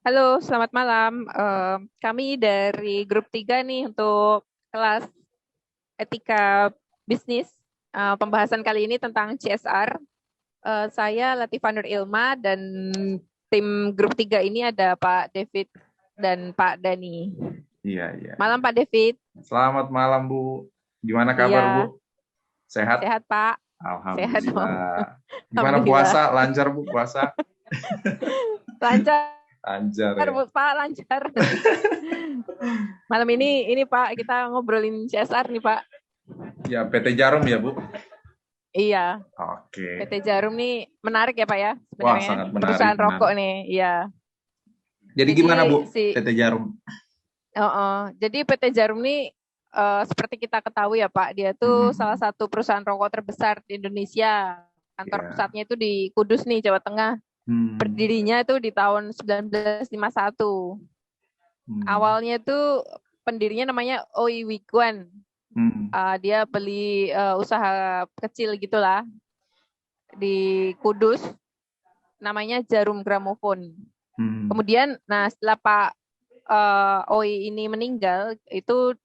Halo, selamat malam. Kami dari grup 3 nih untuk kelas etika bisnis. Pembahasan kali ini tentang CSR. Saya Latifah Nur Ilma dan tim grup 3 ini ada Pak David dan Pak Dani. Iya, iya. Malam Pak David. Selamat malam, Bu. Gimana kabar, Iya, Bu? Sehat? sehat Pak. Sehat dong. Alhamdulillah. Gimana Alhamdulillah. puasa? Lancar, Bu, puasa? Lancar Lancar ya. Bu, Pak, lancar. Malam ini Pak, kita ngobrolin CSR nih Pak. Ya, PT Jarum ya, Bu? Iya. Oke. PT Jarum nih menarik ya Pak ya Wah, sebenarnya sangat menarik, perusahaan rokok menarik. nih, iya. Jadi Jadi gimana, Bu, si PT Jarum? jadi PT Jarum nih seperti kita ketahui ya Pak, dia tuh salah Hmm, satu perusahaan rokok terbesar di Indonesia. Kantor ya. pusatnya itu di Kudus nih, Jawa Tengah. Hmm, Berdirinya itu di tahun 1951. hmm, Awalnya tuh pendirinya namanya Oi Wiguan. hmm, Dia beli usaha kecil gitulah di Kudus, namanya Jarum Gramofon. hmm, Kemudian, nah setelah Pak Oi ini meninggal, itu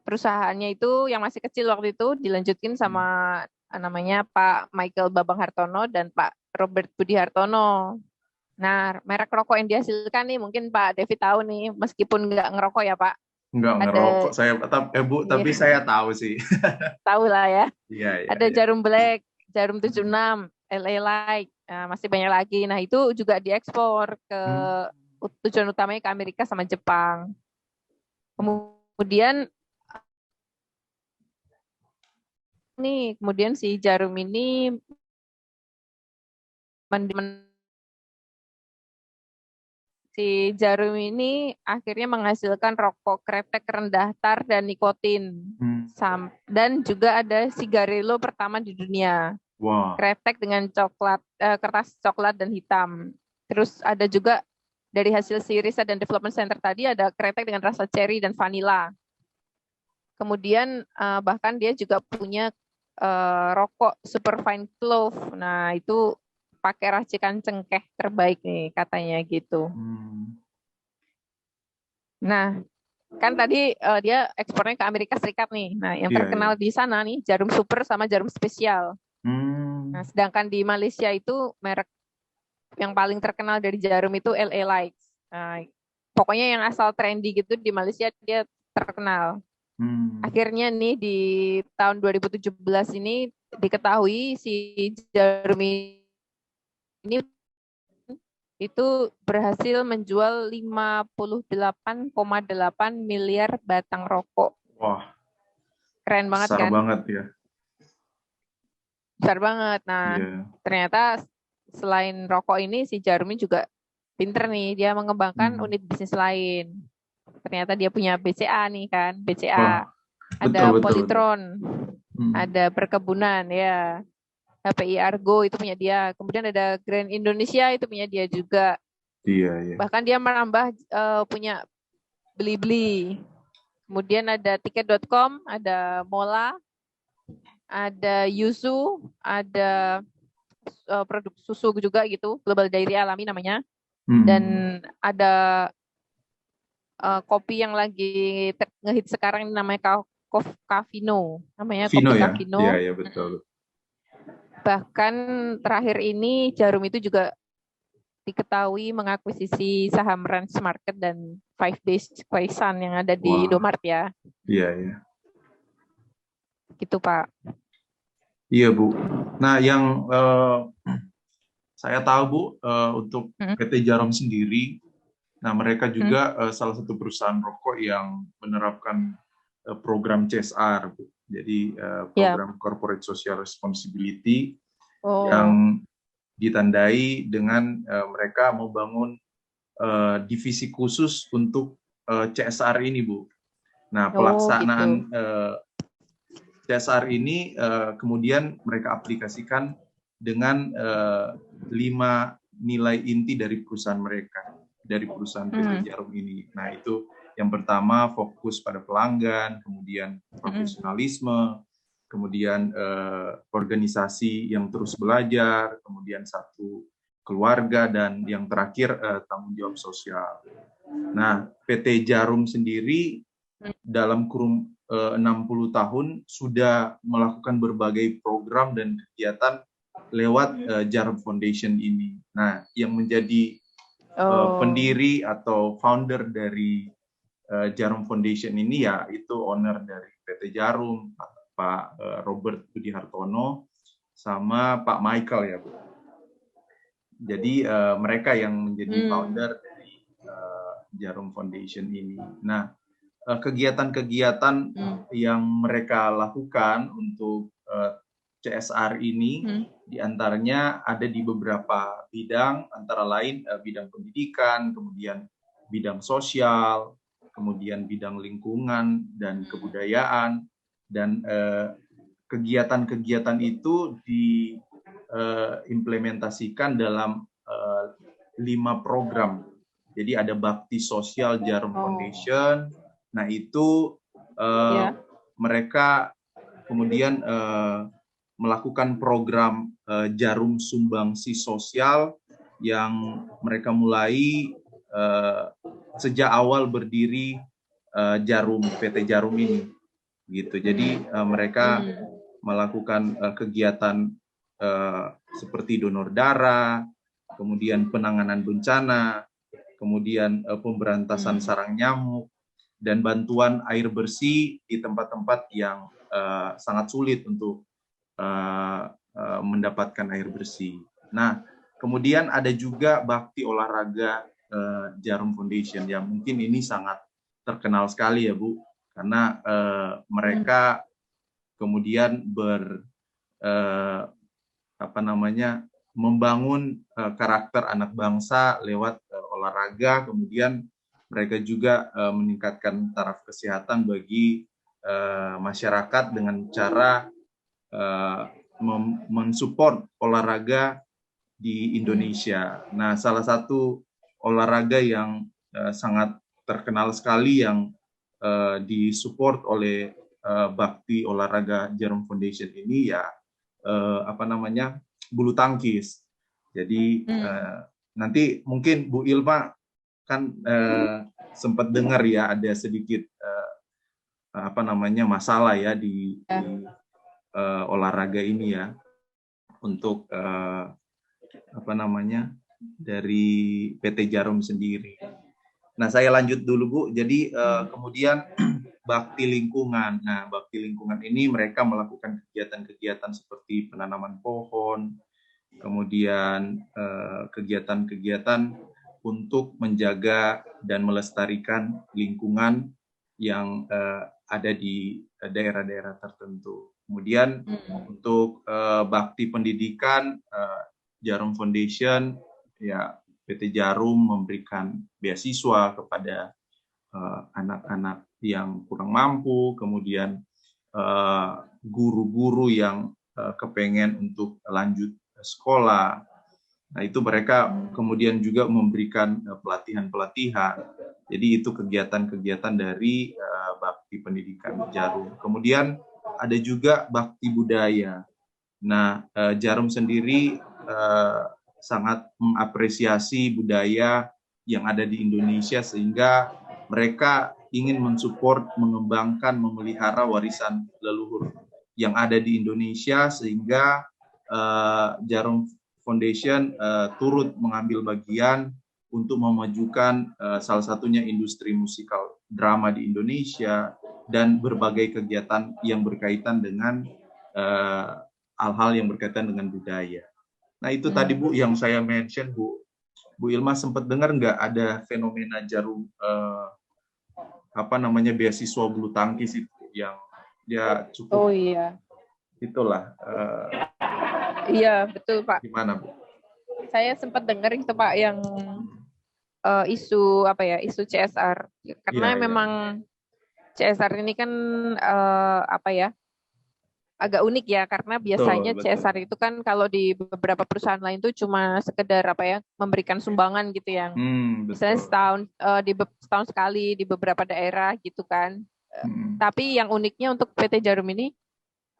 perusahaannya itu yang masih kecil waktu itu dilanjutin sama hmm. namanya Pak Michael Babang Hartono dan Pak Robert Budi Hartono. Nah, merek rokok yang dihasilkan nih mungkin Pak Devi tahu nih, meskipun nggak ngerokok ya Pak. Nggak ngerokok Ada, saya, Bu, iya, tapi saya tahu sih. tahu lah ya. Iya, iya, Ada iya. Jarum Black, Jarum 76, LA Light, masih banyak lagi. Nah, itu juga diekspor ke Hmm, tujuan utamanya ke Amerika sama Jepang. Kemudian kemudian si Jarum ini si Jarum ini akhirnya menghasilkan rokok kretek rendah tar dan nikotin. hmm. Dan juga ada sigarillo pertama di dunia. Wah, Kretek dengan kertas coklat dan hitam. Terus ada juga dari hasil si riset dan development center tadi ada kretek dengan rasa cherry dan vanilla. Kemudian bahkan dia juga punya rokok Superfine Clove. Nah, itu pakai racikan cengkeh terbaik nih katanya gitu. hmm. Nah, kan tadi dia ekspornya ke Amerika Serikat nih. Nah, yang Iya, iya. terkenal di sana nih Jarum Super sama Jarum Spesial. Nah, Hmm. sedangkan di Malaysia itu merek yang paling terkenal dari Jarum itu LA Lights. Nah, pokoknya yang asal trendy gitu di Malaysia dia terkenal. Hmm. Akhirnya nih di tahun 2017 ini diketahui si Jarum ini itu berhasil menjual 58,8 miliar batang rokok. Wah, Keren banget besar kan? banget ya. Besar banget. Nah, Iya. ternyata selain rokok ini si Jarumi juga pinter nih. Dia mengembangkan Hmm. unit bisnis lain. Ternyata dia punya BCA nih kan. BCA. Wah, Ada betul betul betul. Polytron. Hmm. Ada perkebunan ya. HPI Argo itu punya dia. Kemudian ada Grand Indonesia itu punya dia juga. Iya, iya. Bahkan dia menambah punya Blibli. Kemudian ada tiket.com, ada Mola, ada Yuzu, ada produk susu juga gitu, Global Dairy Alami namanya. Dan Hmm. ada kopi yang lagi ngehit sekarang ini namanya Cafino. Namanya Vino kopi ya. Iya, Cafino. iya betul. Bahkan terakhir ini Jarum itu juga diketahui mengakuisisi saham Ranch Market dan Five Days Quaison yang ada di Wah, Indomaret ya. iya, iya. Gitu Pak. Iya, Bu. Nah, yang saya tahu, Bu, untuk Hmm. PT Jarum sendiri, nah mereka Hmm. juga salah satu perusahaan rokok yang menerapkan program CSR, Bu. Jadi Ya. program Corporate Social Responsibility Oh. yang ditandai dengan mereka membangun divisi khusus untuk CSR ini, Bu. Nah, Oh gitu. pelaksanaan CSR ini kemudian mereka aplikasikan dengan 5 nilai inti dari perusahaan mereka, dari perusahaan PT Hmm. Jarum ini. Nah, itu yang pertama fokus pada pelanggan, kemudian Hmm. profesionalisme, kemudian organisasi yang terus belajar, kemudian satu keluarga, dan yang terakhir tanggung jawab sosial. Nah, PT Jarum sendiri dalam kurun 60 tahun sudah melakukan berbagai program dan kegiatan lewat Jarum Foundation ini. Nah, yang menjadi pendiri atau founder dari Jarum Foundation ini ya itu owner dari PT Jarum, Pak Robert Budi Hartono, sama Pak Michael ya, Bu. Jadi mereka yang menjadi founder dari Jarum Foundation ini. Nah, kegiatan-kegiatan yang mereka lakukan untuk CSR ini diantaranya ada di beberapa bidang, antara lain bidang pendidikan, kemudian bidang sosial, kemudian bidang lingkungan dan kebudayaan, dan kegiatan-kegiatan itu diimplementasikan dalam 5 program. Jadi ada Bakti Sosial Jarum Foundation. Nah itu mereka kemudian melakukan program Jarum Sumbangsi Sosial yang mereka mulai sejak awal berdiri PT Jarum ini, gitu. Jadi mereka melakukan kegiatan seperti donor darah, kemudian penanganan bencana, kemudian pemberantasan sarang nyamuk, dan bantuan air bersih di tempat-tempat yang sangat sulit untuk mendapatkan air bersih. Nah, kemudian ada juga bakti olahraga Jarum Foundation yang mungkin ini sangat terkenal sekali ya Bu, karena mereka kemudian membangun karakter anak bangsa lewat olahraga, kemudian mereka juga meningkatkan taraf kesehatan bagi masyarakat dengan cara mensupport olahraga di Indonesia. Nah, salah satu olahraga yang sangat terkenal sekali yang disupport oleh Bakti Olahraga Jarum Foundation ini ya bulu tangkis. Jadi nanti mungkin Bu Ilma kan sempat dengar ya ada sedikit masalah ya di olahraga ini ya untuk dari PT Jarum sendiri. Nah, saya lanjut dulu Bu. Jadi kemudian bakti lingkungan. Nah, bakti lingkungan ini mereka melakukan kegiatan-kegiatan seperti penanaman pohon, kemudian kegiatan-kegiatan untuk menjaga dan melestarikan lingkungan yang ada di daerah-daerah tertentu. Kemudian untuk bakti pendidikan, Jarum Foundation, ya PT Jarum memberikan beasiswa kepada anak-anak yang kurang mampu, kemudian guru-guru yang kepengen untuk lanjut sekolah. Nah, itu mereka kemudian juga memberikan pelatihan-pelatihan. Jadi itu kegiatan-kegiatan dari bakti pendidikan Jarum. Kemudian ada juga bakti budaya. Nah, Jarum sendiri sangat mengapresiasi budaya yang ada di Indonesia sehingga mereka ingin mensupport, mengembangkan, memelihara warisan leluhur yang ada di Indonesia sehingga Jarum Foundation turut mengambil bagian untuk memajukan salah satunya industri musikal drama di Indonesia dan berbagai kegiatan yang berkaitan dengan hal-hal yang berkaitan dengan budaya. Nah itu tadi Bu yang saya mention Bu. Bu Ilma sempat dengar nggak ada fenomena Jarum beasiswa bulu tangkis itu yang ya cukup itulah. Iya betul Pak. Gimana Bu? Saya sempat dengar itu Pak yang isu CSR karena memang CSR ini kan agak unik ya karena biasanya betul. CSR itu kan kalau di beberapa perusahaan lain tuh cuma sekedar memberikan sumbangan gitu yang misalnya setahun sekali di beberapa daerah gitu kan. Tapi yang uniknya untuk PT Jarum ini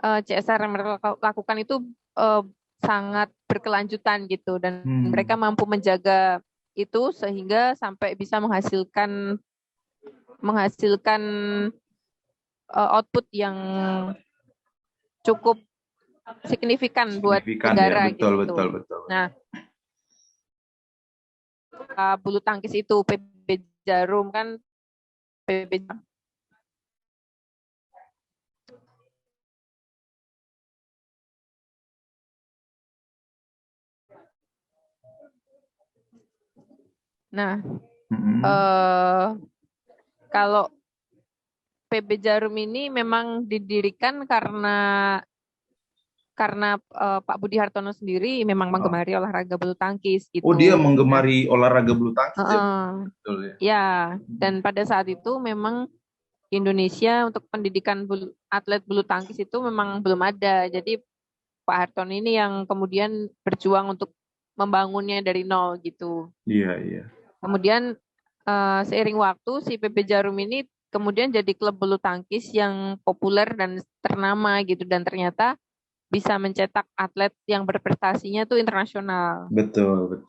CSR yang mereka lakukan itu sangat berkelanjutan gitu, dan mereka mampu menjaga itu sehingga sampai bisa menghasilkan output yang cukup signifikan buat negara ya, betul, gitu. betul. Nah, bulu tangkis itu PB Jarum kan PB. Nah, kalau PB Jarum ini memang didirikan karena Pak Budi Hartono sendiri memang menggemari olahraga bulu tangkis gitu. Oh, dia menggemari olahraga bulu tangkis ya? Betul ya? Ya, dan pada saat itu memang di Indonesia untuk pendidikan atlet bulu tangkis itu memang belum ada. Jadi Pak Hartono ini yang kemudian berjuang untuk membangunnya dari nol gitu. Iya. Kemudian seiring waktu si PB Jarum ini kemudian jadi klub bulu tangkis yang populer dan ternama gitu, dan ternyata bisa mencetak atlet yang berprestasinya tuh internasional. Betul.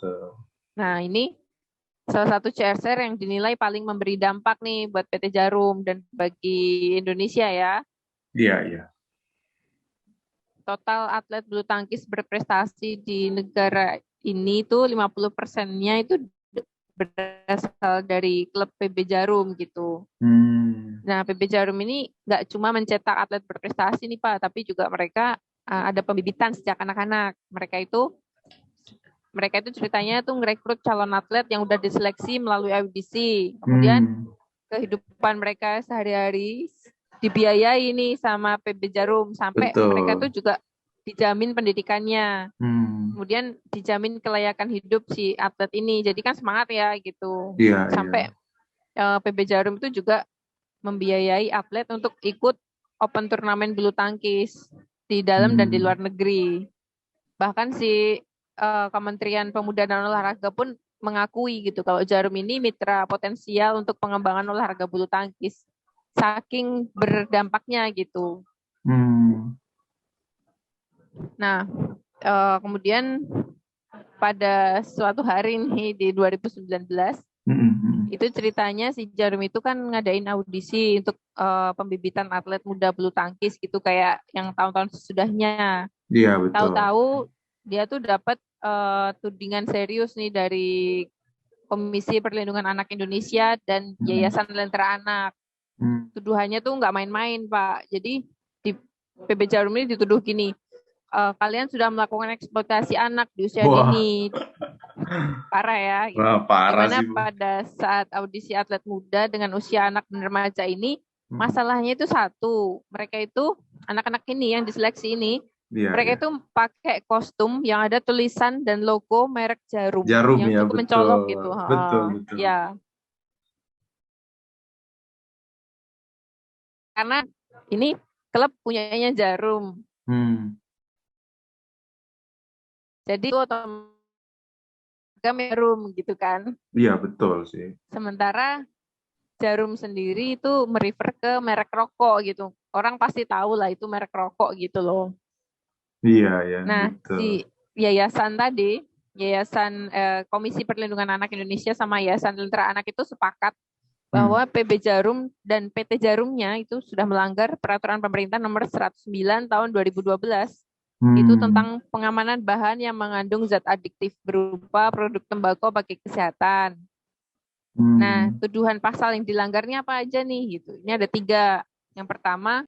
Nah, ini salah satu CSR yang dinilai paling memberi dampak nih buat PT Jarum dan bagi Indonesia ya. Iya. Total atlet bulu tangkis berprestasi di negara ini tuh 50%-nya itu berasal dari klub PB Jarum gitu. Nah, PB Jarum ini nggak cuma mencetak atlet berprestasi nih Pak, tapi juga mereka ada pembibitan sejak anak-anak. Mereka itu ceritanya tuh merekrut calon atlet yang udah diseleksi melalui audisi. Kemudian kehidupan mereka sehari-hari dibiayai nih sama PB Jarum sampai mereka tuh juga dijamin pendidikannya. Kemudian dijamin kelayakan hidup si atlet ini. Jadi kan semangat ya gitu. Sampai PB Jarum itu juga membiayai atlet untuk ikut open turnamen bulu tangkis di dalam dan di luar negeri. Bahkan si Kementerian Pemuda dan Olahraga pun mengakui gitu kalau Jarum ini mitra potensial untuk pengembangan olahraga bulu tangkis. Saking berdampaknya gitu. Nah, kemudian pada suatu hari nih di 2019 itu ceritanya si Jarum itu kan ngadain audisi untuk pembibitan atlet muda bulu tangkis gitu kayak yang tahun-tahun sesudahnya. Iya, betul. Tahu-tahu dia tuh dapat tudingan serius nih dari Komisi Perlindungan Anak Indonesia dan Yayasan Lentera Anak. Tuduhannya tuh nggak main-main, Pak. Jadi di PB Jarum ini dituduh gini, kalian sudah melakukan eksploitasi anak di usia dini. Parah ya. Gitu. Parah dimana sih, pada saat audisi atlet muda dengan usia anak dan remaja ini, masalahnya itu satu. Mereka itu, anak-anak ini yang diseleksi ini, mereka itu pakai kostum yang ada tulisan dan logo merek Jarum yang ya, cukup mencolok gitu. Betul. Ya. Karena ini klub punyanya Jarum. Jadi otomatis Jarum gitu kan. Iya, betul sih. Sementara Jarum sendiri itu merefer ke merek rokok gitu. Orang pasti tahu lah itu merek rokok gitu loh. Iya. Nah, betul. si yayasan tadi, Yayasan Komisi Perlindungan Anak Indonesia sama Yayasan Lentera Anak itu sepakat bahwa PB Jarum dan PT Jarumnya itu sudah melanggar peraturan pemerintah nomor 109 tahun 2012. Itu tentang pengamanan bahan yang mengandung zat adiktif berupa produk tembakau bagi kesehatan. Nah, tuduhan pasal yang dilanggarnya apa aja nih gitu. Ini ada 3. Yang pertama,